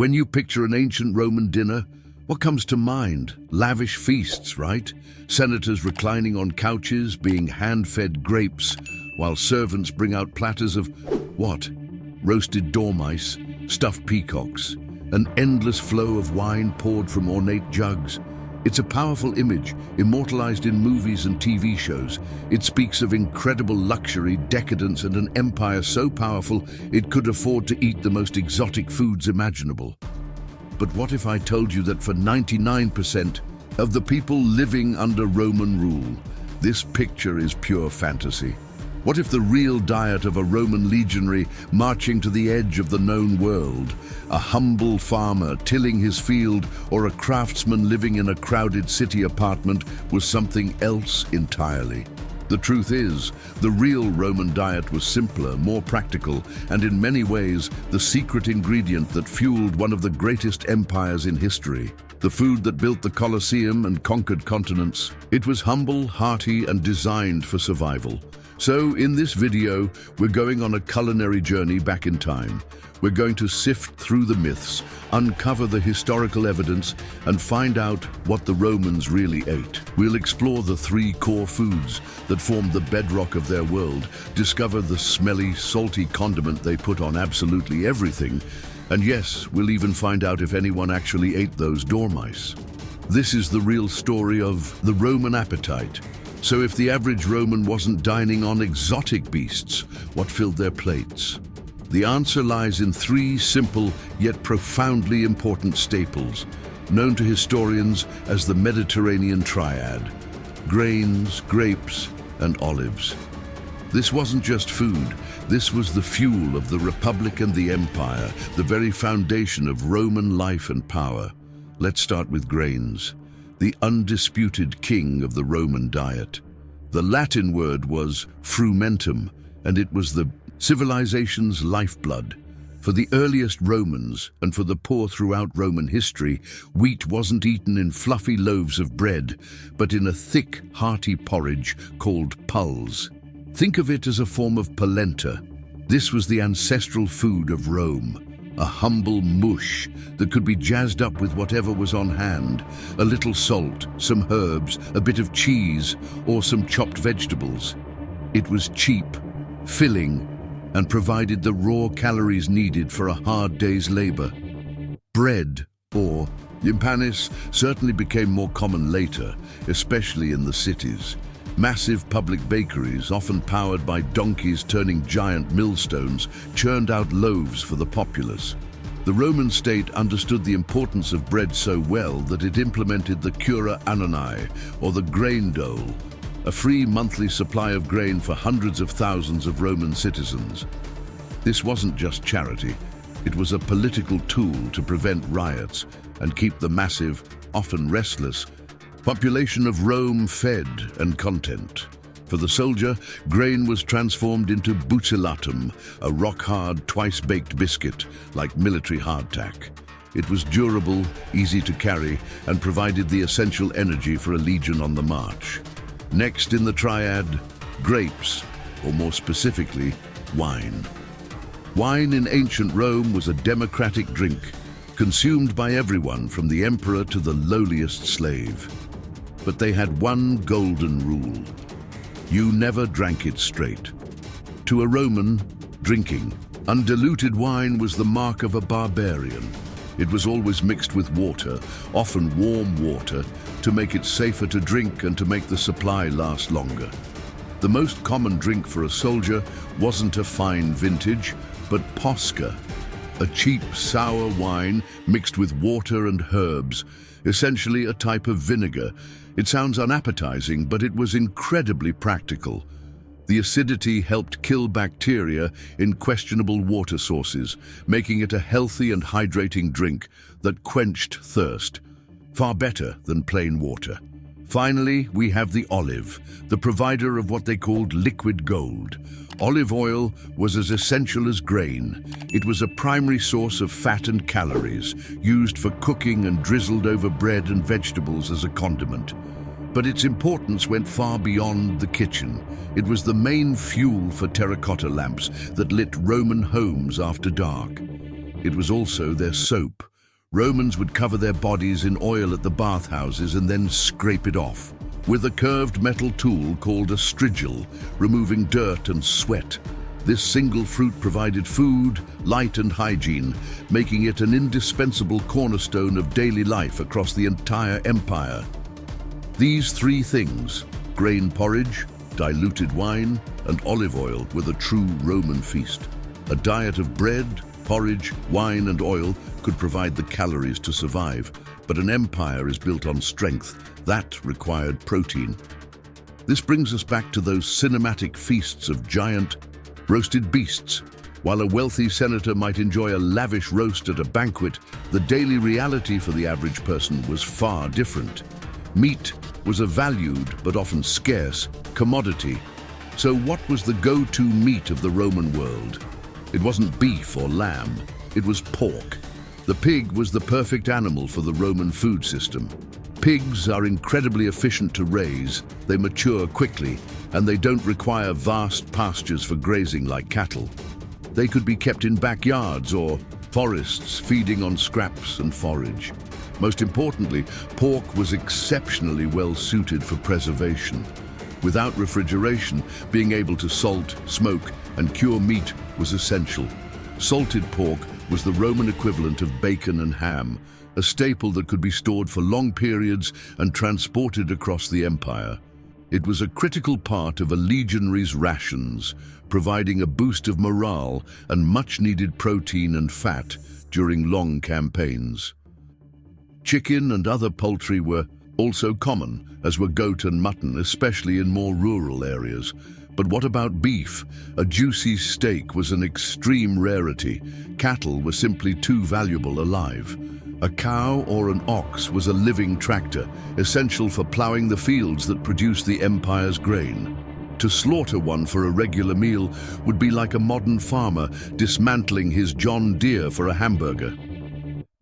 When you picture an ancient Roman dinner, what comes to mind? Lavish feasts, right? Senators reclining on couches, being hand-fed grapes, while servants bring out platters of, what? Roasted dormice, stuffed peacocks, an endless flow of wine poured from ornate jugs. It's a powerful image, immortalized in movies and TV shows. It speaks of incredible luxury, decadence, and an empire so powerful it could afford to eat the most exotic foods imaginable. But what if I told you that for 99% of the people living under Roman rule, this picture is pure fantasy? What if the real diet of a Roman legionary marching to the edge of the known world, a humble farmer tilling his field, or a craftsman living in a crowded city apartment was something else entirely? The truth is, the real Roman diet was simpler, more practical, and in many ways, the secret ingredient that fueled one of the greatest empires in history. The food that built the Colosseum and conquered continents. It was humble, hearty, and designed for survival. So, in this video, we're going on a culinary journey back in time. We're going to sift through the myths, uncover the historical evidence, and find out what the Romans really ate. We'll explore the three core foods that formed the bedrock of their world, discover the smelly, salty condiment they put on absolutely everything, and yes, we'll even find out if anyone actually ate those dormice. This is the real story of the Roman appetite. So if the average Roman wasn't dining on exotic beasts, what filled their plates? The answer lies in three simple yet profoundly important staples, known to historians as the Mediterranean Triad: grains, grapes, and olives. This wasn't just food, this was the fuel of the Republic and the Empire, the very foundation of Roman life and power. Let's start with grains, the undisputed king of the Roman diet. The Latin word was frumentum, and it was the civilization's lifeblood. For the earliest Romans, and for the poor throughout Roman history, wheat wasn't eaten in fluffy loaves of bread, but in a thick, hearty porridge called pulse. Think of it as a form of polenta. This was the ancestral food of Rome. A humble mush that could be jazzed up with whatever was on hand, a little salt, some herbs, a bit of cheese, or some chopped vegetables. It was cheap, filling, and provided the raw calories needed for a hard day's labor. Bread, or impanis, certainly became more common later, especially in the cities. Massive public bakeries, often powered by donkeys turning giant millstones, churned out loaves for the populace. The Roman state understood the importance of bread so well that it implemented the cura annoni, or the grain dole, a free monthly supply of grain for hundreds of thousands of Roman citizens. This wasn't just charity, it was a political tool to prevent riots and keep the massive, often restless, population of Rome fed and content. For the soldier, grain was transformed into bucellatum, a rock-hard, twice-baked biscuit, like military hardtack. It was durable, easy to carry, and provided the essential energy for a legion on the march. Next in the triad, grapes, or more specifically, wine. Wine in ancient Rome was a democratic drink, consumed by everyone from the emperor to the lowliest slave. But they had one golden rule: you never drank it straight. To a Roman, drinking undiluted wine was the mark of a barbarian. It was always mixed with water, often warm water, to make it safer to drink and to make the supply last longer. The most common drink for a soldier wasn't a fine vintage, but posca, a cheap, sour wine mixed with water and herbs, essentially a type of vinegar. It sounds unappetizing, but it was incredibly practical. The acidity helped kill bacteria in questionable water sources, making it a healthy and hydrating drink that quenched thirst, far better than plain water. Finally, we have the olive, the provider of what they called liquid gold. Olive oil was as essential as grain. It was a primary source of fat and calories, used for cooking and drizzled over bread and vegetables as a condiment. But its importance went far beyond the kitchen. It was the main fuel for terracotta lamps that lit Roman homes after dark. It was also their soap. Romans would cover their bodies in oil at the bathhouses and then scrape it off with a curved metal tool called a strigil, removing dirt and sweat. This single fruit provided food, light and hygiene, making it an indispensable cornerstone of daily life across the entire empire. These three things, grain porridge, diluted wine, and olive oil, were the true Roman feast. A diet of bread, porridge, wine, and oil could provide the calories to survive, but an empire is built on strength. That required protein. This brings us back to those cinematic feasts of giant, roasted beasts. While a wealthy senator might enjoy a lavish roast at a banquet, the daily reality for the average person was far different. Meat was a valued, but often scarce, commodity. So what was the go-to meat of the Roman world? It wasn't beef or lamb, it was pork. The pig was the perfect animal for the Roman food system. Pigs are incredibly efficient to raise, they mature quickly, and they don't require vast pastures for grazing like cattle. They could be kept in backyards or forests, feeding on scraps and forage. Most importantly, pork was exceptionally well suited for preservation. Without refrigeration, being able to salt, smoke, and cure meat was essential. Salted pork was the Roman equivalent of bacon and ham, a staple that could be stored for long periods and transported across the empire. It was a critical part of a legionary's rations, providing a boost of morale and much-needed protein and fat during long campaigns. Chicken and other poultry were also common, as were goat and mutton, especially in more rural areas. But what about beef? A juicy steak was an extreme rarity. Cattle were simply too valuable alive. A cow or an ox was a living tractor, essential for ploughing the fields that produced the empire's grain. To slaughter one for a regular meal would be like a modern farmer dismantling his John Deere for a hamburger.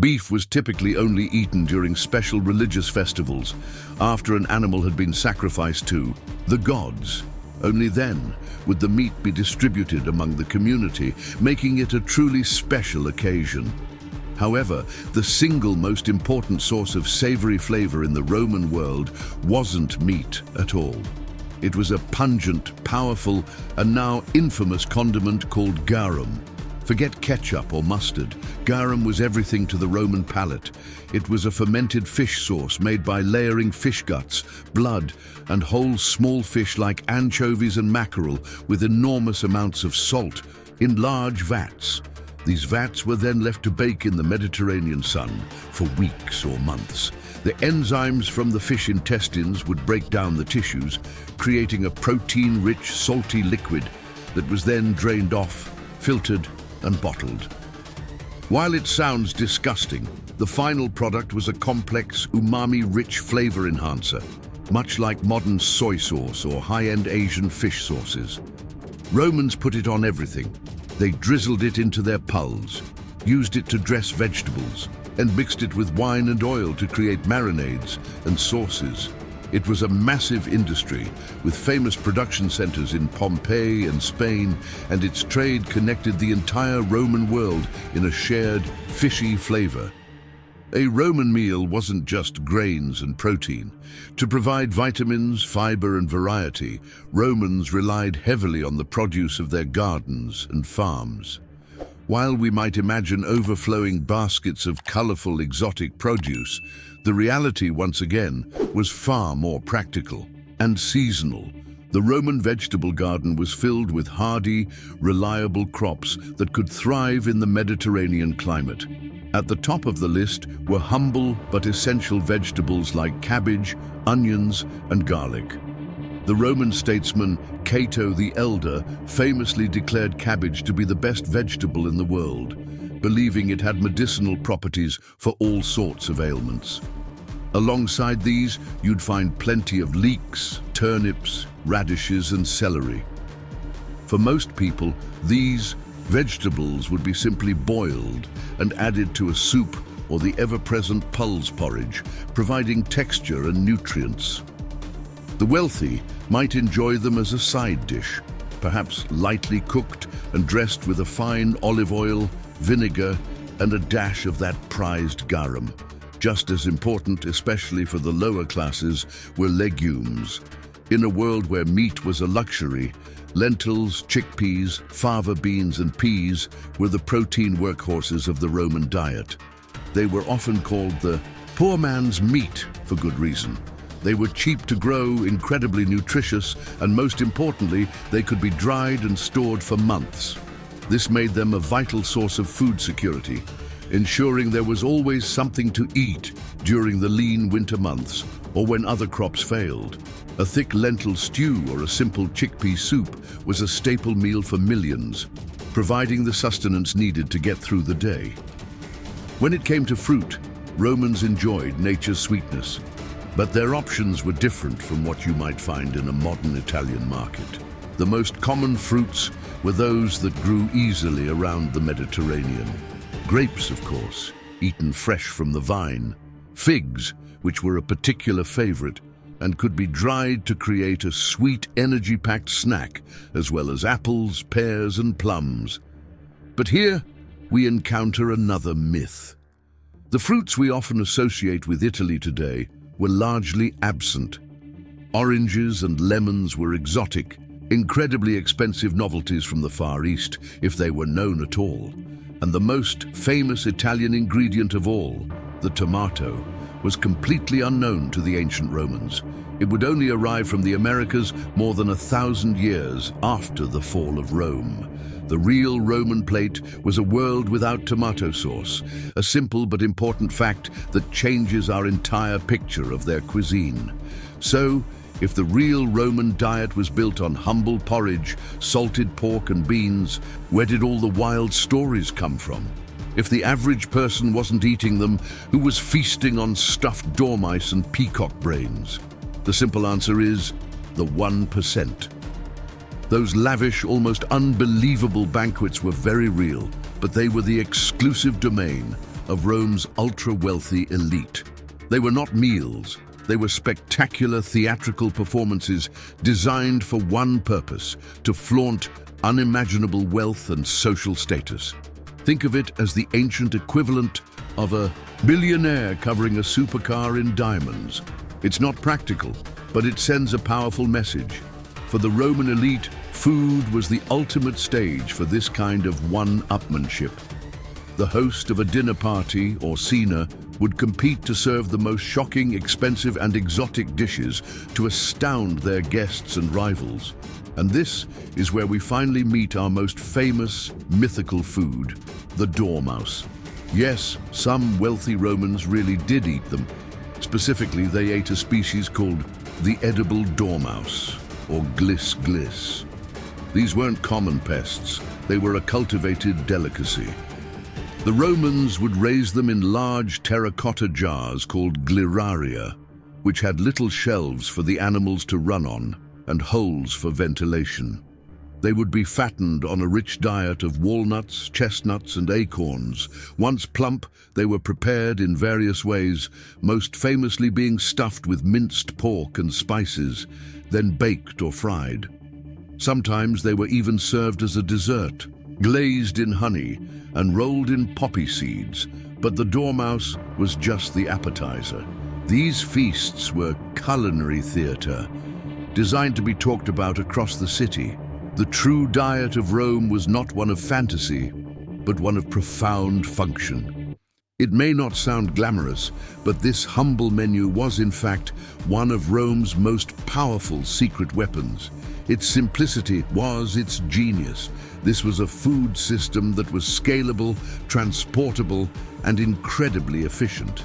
Beef was typically only eaten during special religious festivals, after an animal had been sacrificed to the gods. Only then would the meat be distributed among the community, making it a truly special occasion. However, the single most important source of savory flavor in the Roman world wasn't meat at all. It was a pungent, powerful, and now infamous condiment called garum. Forget ketchup or mustard. Garum was everything to the Roman palate. It was a fermented fish sauce made by layering fish guts, blood, and whole small fish like anchovies and mackerel with enormous amounts of salt in large vats. These vats were then left to bake in the Mediterranean sun for weeks or months. The enzymes from the fish intestines would break down the tissues, creating a protein-rich, salty liquid that was then drained off, filtered, and bottled. While it sounds disgusting, the final product was a complex, umami-rich flavor enhancer, much like modern soy sauce or high-end Asian fish sauces. Romans put it on everything. They drizzled it into their pulse, used it to dress vegetables, and mixed it with wine and oil to create marinades and sauces. It was a massive industry, with famous production centers in Pompeii and Spain, and its trade connected the entire Roman world in a shared, fishy flavor. A Roman meal wasn't just grains and protein. To provide vitamins, fiber, and variety, Romans relied heavily on the produce of their gardens and farms. While we might imagine overflowing baskets of colorful, exotic produce, the reality, once again, was far more practical and seasonal. The Roman vegetable garden was filled with hardy, reliable crops that could thrive in the Mediterranean climate. At the top of the list were humble but essential vegetables like cabbage, onions, and garlic. The Roman statesman Cato the Elder famously declared cabbage to be the best vegetable in the world, believing it had medicinal properties for all sorts of ailments. Alongside these, you'd find plenty of leeks, turnips, radishes, and celery. For most people, these vegetables would be simply boiled and added to a soup or the ever-present pulse porridge, providing texture and nutrients. The wealthy might enjoy them as a side dish, perhaps lightly cooked and dressed with a fine olive oil, vinegar, and a dash of that prized garum. Just as important, especially for the lower classes, were legumes. In a world where meat was a luxury, lentils, chickpeas, fava beans and peas were the protein workhorses of the Roman diet. They were often called the poor man's meat for good reason. They were cheap to grow, incredibly nutritious, and most importantly, they could be dried and stored for months. This made them a vital source of food security, ensuring there was always something to eat during the lean winter months or when other crops failed. A thick lentil stew or a simple chickpea soup was a staple meal for millions, providing the sustenance needed to get through the day. When it came to fruit, Romans enjoyed nature's sweetness, but their options were different from what you might find in a modern Italian market. The most common fruits were those that grew easily around the Mediterranean. Grapes, of course, eaten fresh from the vine. Figs, which were a particular favorite, and could be dried to create a sweet, energy-packed snack, as well as apples, pears, and plums. But here, we encounter another myth. The fruits we often associate with Italy today were largely absent. Oranges and lemons were exotic, incredibly expensive novelties from the Far East, if they were known at all. And the most famous Italian ingredient of all, the tomato, was completely unknown to the ancient Romans. It would only arrive from the Americas more than 1,000 years after the fall of Rome. The real Roman plate was a world without tomato sauce, a simple but important fact that changes our entire picture of their cuisine. So, if the real Roman diet was built on humble porridge, salted pork and beans, where did all the wild stories come from? If the average person wasn't eating them, who was feasting on stuffed dormice and peacock brains? The simple answer is the 1%. Those lavish, almost unbelievable banquets were very real, but they were the exclusive domain of Rome's ultra-wealthy elite. They were not meals. They were spectacular theatrical performances designed for one purpose: to flaunt unimaginable wealth and social status. Think of it as the ancient equivalent of a billionaire covering a supercar in diamonds. It's not practical, but it sends a powerful message. For the Roman elite, food was the ultimate stage for this kind of one-upmanship. The host of a dinner party or cena would compete to serve the most shocking, expensive, and exotic dishes to astound their guests and rivals. And this is where we finally meet our most famous, mythical food, the dormouse. Yes, some wealthy Romans really did eat them. Specifically, they ate a species called the edible dormouse, or glis. These weren't common pests. They were a cultivated delicacy. The Romans would raise them in large terracotta jars called gliraria, which had little shelves for the animals to run on and holes for ventilation. They would be fattened on a rich diet of walnuts, chestnuts, and acorns. Once plump, they were prepared in various ways, most famously being stuffed with minced pork and spices, then baked or fried. Sometimes they were even served as a dessert, glazed in honey and rolled in poppy seeds, but the dormouse was just the appetizer. These feasts were culinary theater, designed to be talked about across the city. The true diet of Rome was not one of fantasy, but one of profound function. It may not sound glamorous, but this humble menu was in fact one of Rome's most powerful secret weapons. Its simplicity was its genius. This was a food system that was scalable, transportable, and incredibly efficient.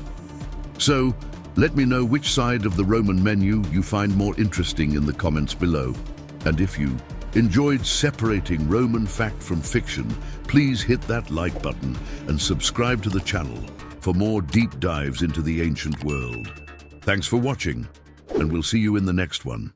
So, let me know which side of the Roman menu you find more interesting in the comments below. And if you enjoyed separating Roman fact from fiction, please hit that like button and subscribe to the channel for more deep dives into the ancient world. Thanks for watching, and we'll see you in the next one.